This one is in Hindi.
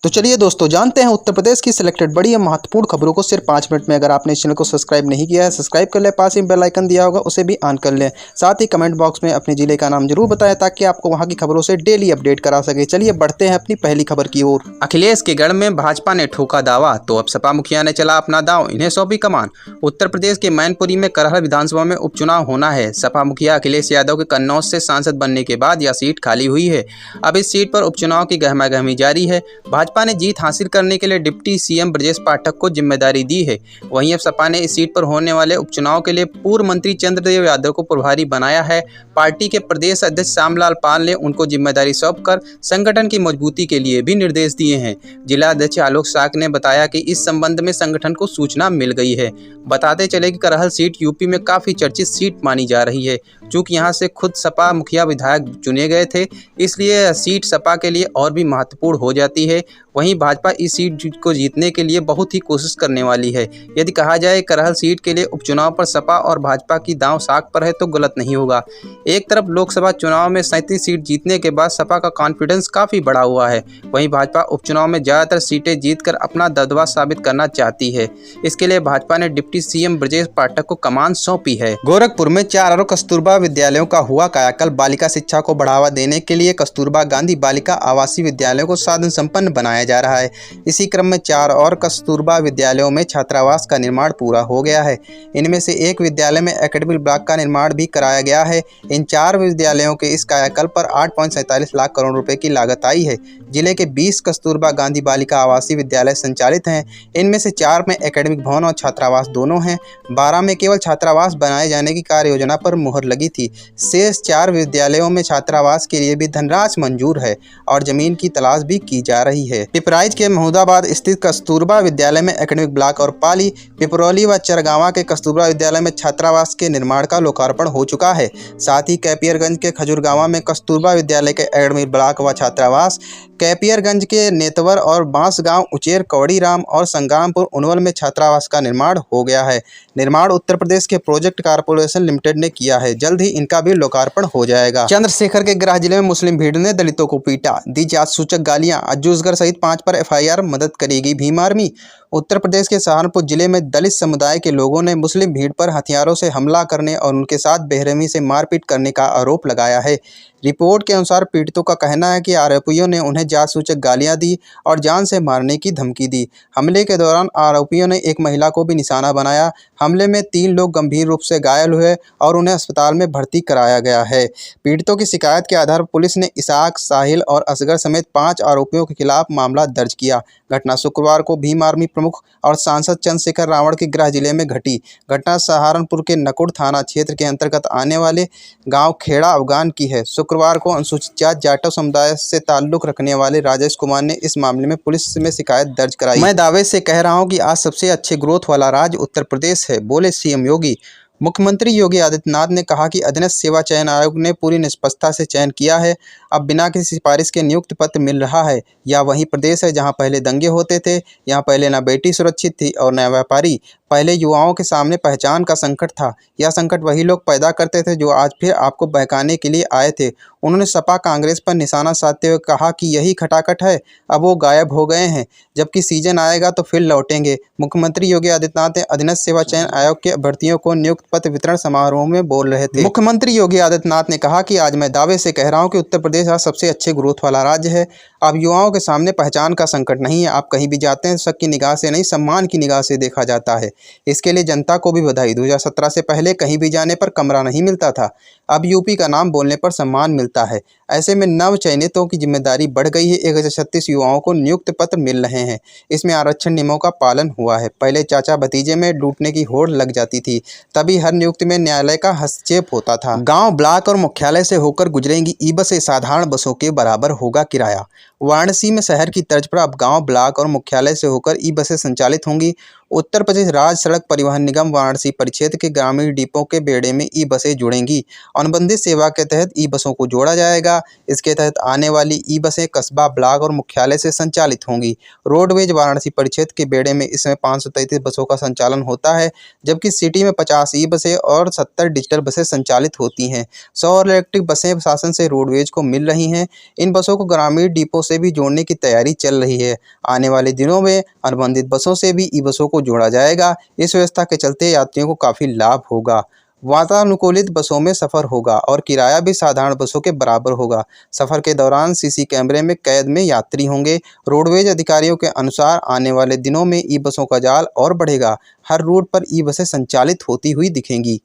तो चलिए दोस्तों, जानते हैं उत्तर प्रदेश की सिलेक्टेड बड़ी और महत्वपूर्ण खबरों को सिर्फ 5 मिनट में। अगर आपने इस चैनल को सब्सक्राइब नहीं किया है, सब्सक्राइब कर ले, पास ही बेल आइकन दिया होगा उसे भी ऑन कर लें। साथ ही कमेंट बॉक्स में अपने जिले का नाम जरूर बताएं ताकि आपको वहां की खबरों से डेली अपडेट करा सके। चलिए बढ़ते हैं अपनी पहली खबर की ओर। अखिलेश के गढ़ में भाजपा ने ठोका दावा, तो अब सपा मुखिया ने चला अपना दांव, इन्हें सौंपी कमान। उत्तर प्रदेश के मैनपुरी में करहल विधानसभा में उपचुनाव होना है। सपा मुखिया अखिलेश यादव के कन्नौज से सांसद बनने के बाद यह सीट खाली हुई है। अब इस सीट पर उपचुनाव की गहमागहमी जारी है। भाजपा ने जीत हासिल करने के लिए डिप्टी सीएम ब्रजेश पाठक को जिम्मेदारी दी है। वहीं अब सपा ने इस सीट पर होने वाले उपचुनाव के लिए पूर्व मंत्री चंद्रदेव यादव को प्रभारी बनाया है। पार्टी के प्रदेश अध्यक्ष श्यामलाल पाल ने उनको जिम्मेदारी सौंपकर संगठन की मजबूती के लिए भी निर्देश दिए हैं। जिला अध्यक्ष आलोक साक ने बताया कि इस संबंध में संगठन को सूचना मिल गई है। बताते चले कि करहल सीट यूपी में काफी चर्चित सीट मानी जा रही है। चूंकि यहां से खुद सपा मुखिया विधायक चुने गए थे, इसलिए यह सीट सपा के लिए और भी महत्वपूर्ण हो जाती है। वहीं भाजपा इस सीट को जीतने के लिए बहुत ही कोशिश करने वाली है। यदि कहा जाए करहल सीट के लिए उपचुनाव पर सपा और भाजपा की दांव साक पर है तो गलत नहीं होगा। एक तरफ लोकसभा चुनाव में 37 सीट जीतने के बाद सपा का कॉन्फिडेंस काफी बढ़ा हुआ है, वहीं भाजपा उपचुनाव में ज्यादातर सीटें जीतकर अपना दबदबा साबित करना चाहती है। इसके लिए भाजपा ने डिप्टी सीएम ब्रजेश पाठक को कमान सौंपी है। गोरखपुर में 4 और कस्तूरबा विद्यालयों का हुआ कायाकल्प। बालिका शिक्षा को बढ़ावा देने के लिए कस्तूरबा गांधी बालिका आवासीय विद्यालयों को साधन संपन्न बनाया जा रहा है। इसी क्रम में 4 और कस्तूरबा विद्यालयों में छात्रावास का निर्माण पूरा हो गया है। इनमें से एक विद्यालय में एकेडमिक ब्लॉक का निर्माण भी कराया गया है। इन 4 विद्यालयों के इस कायाकल्प पर 8.47 लाख करोड़ रुपए की लागत आई है। जिले के 20 कस्तूरबा गांधी बालिका आवासीय विद्यालय संचालित हैं। इनमें से 4 में एकेडमिक भवन और छात्रावास दोनों हैं। 12 में केवल छात्रावास बनाए जाने की कार्य योजना पर मुहर लगी थी। शेष 4 विद्यालयों में छात्रावास के लिए भी धनराशि मंजूर है और जमीन की तलाश भी की जा रही है। पिपराइच के महमूदाबाद स्थित कस्तूरबा विद्यालय में एकेडमिक ब्लॉक और पाली, पिपरौली व चरगावा के कस्तूरबा विद्यालय में छात्रावास के निर्माण का लोकार्पण हो चुका है। साथ ही कैपियरगंज के खजूरगांवा में कस्तूरबा विद्यालय के एकेडमिक ब्लॉक व छात्रावास, कैपियरगंज के नेतवर और बांसगांव, उचेर, कौड़ीराम और संग्रामपुर उनवल में छात्रावास का निर्माण हो गया है। निर्माण उत्तर प्रदेश के प्रोजेक्ट कारपोरेशन लिमिटेड ने किया है। जल्द ही इनका भी लोकार्पण हो जाएगा। चंद्रशेखर के गृह जिले में मुस्लिम भीड़ ने दलितों को पीटा, दी जात सूचक गालियां, अज्जूसगर सहित 5 पर एफआईआर, मदद करेगी भीम आर्मी। उत्तर प्रदेश के सहारनपुर जिले में दलित समुदाय के लोगों ने मुस्लिम भीड़ पर हथियारों से हमला करने और उनके साथ बेरहमी से मारपीट करने का आरोप लगाया है। रिपोर्ट के अनुसार पीड़ितों का कहना है कि आरोपियों ने उन्हें जातसूचक गालियां दी और जान से मारने की धमकी दी। हमले के दौरान आरोपियों ने एक महिला को भी निशाना बनाया। हमले में 3 लोग गंभीर रूप से घायल हुए और उन्हें अस्पताल में भर्ती कराया गया है। पीड़ितों की शिकायत के आधार पर पुलिस ने इसाक, साहिल और असगर समेत 5 आरोपियों के खिलाफ मामला दर्ज किया। घटना शुक्रवार को भीम आर्मी प्रमुख और सांसद चंद्रशेखर रावण के गृह जिले में घटी। घटना सहारनपुर के नकुड़ थाना क्षेत्र के अंतर्गत आने वाले गांव खेड़ा अफगान की है। शुक्रवार को अनुसूचित जात जाटव समुदाय से ताल्लुक रखने वाले राजेश कुमार ने इस मामले में पुलिस में शिकायत दर्ज कराई। मैं दावे से कह रहा हूं कि आज सबसे अच्छे ग्रोथ वाला राज्य उत्तर प्रदेश है, बोले सीएम योगी। मुख्यमंत्री योगी आदित्यनाथ ने कहा कि अधीनस्थ सेवा चयन आयोग ने पूरी निष्पक्षता से चयन किया है। अब बिना किसी सिफारिश के नियुक्ति पत्र मिल रहा है। यह वही प्रदेश है जहां पहले दंगे होते थे। यहां पहले न बेटी सुरक्षित थी और न व्यापारी। पहले युवाओं के सामने पहचान का संकट था। यह संकट वही लोग पैदा करते थे जो आज फिर आपको बहकाने के लिए आए थे। उन्होंने सपा कांग्रेस पर निशाना साधते हुए कहा कि यही खटाखट है, अब वो गायब हो गए हैं, जबकि सीजन आएगा तो फिर लौटेंगे। मुख्यमंत्री योगी आदित्यनाथ ने अधीनस्थ सेवा चयन आयोग के अभ्यर्थियों को नियुक्ति पत्र वितरण समारोह में बोल रहे थे। मुख्यमंत्री योगी आदित्यनाथ ने कहा कि आज मैं दावे से कह रहा हूं कि उत्तर प्रदेश आज सबसे अच्छे ग्रोथ वाला राज्य है। अब युवाओं के सामने पहचान का संकट नहीं है। आप कहीं भी जाते हैं शक की निगाह से नहीं, सम्मान की निगाह से देखा जाता है। इसके लिए जनता को भी बधाई। 2017 से पहले कहीं भी जाने पर कमरा नहीं मिलता था। अब यूपी का नाम बोलने पर सम्मान मिलता है। ऐसे में नव चयनितों की जिम्मेदारी बढ़ गई है। 1036 युवाओं को नियुक्ति पत्र मिल रहे हैं। इसमें आरक्षण नियमों का पालन हुआ है। पहले चाचा भतीजे में लूटने की होड़ लग जाती थी, तभी हर नियुक्ति में न्यायालय का हस्तक्षेप होता था। गांव, ब्लॉक और मुख्यालय से होकर गुजरेंगी ई बसें, साधारण बसों के बराबर होगा किराया। वाराणसी में शहर की तर्ज पर अब गांव, ब्लॉक और मुख्यालय से होकर ई बसें संचालित होंगी। उत्तर प्रदेश राज्य सड़क परिवहन निगम वाराणसी परिक्षेत्र के ग्रामीण डिपो के बेड़े में ई बसें जुड़ेंगी। अनुबंधित सेवा के तहत ई बसों को जोड़ा जाएगा। इसके तहत आने वाली ई बसें कस्बा, ब्लॉक और मुख्यालय से संचालित होंगी। रोडवेज वाराणसी परिक्षेत्र के बेड़े में इसमें 533 बसों का संचालन होता है, जबकि सिटी में 50 ई बसें और 70 डिजिटल बसें संचालित होती हैं। 100 इलेक्ट्रिक बसें शासन से रोडवेज को मिल रही हैं। इन बसों को ग्रामीण डिपो से से भी जोड़ने की तैयारी चल रही है। आने वाले दिनों में अनुबंधित बसों से भी ई बसों को जोड़ा जाएगा। इस व्यवस्था के चलते यात्रियों को काफ़ी लाभ होगा। वातानुकूलित बसों में सफ़र होगा और किराया भी साधारण बसों के बराबर होगा। सफ़र के दौरान सीसी कैमरे में कैद में यात्री होंगे। रोडवेज अधिकारियों के अनुसार आने वाले दिनों में ई बसों का जाल और बढ़ेगा। हर रूट पर ई बसें संचालित होती हुई दिखेंगी।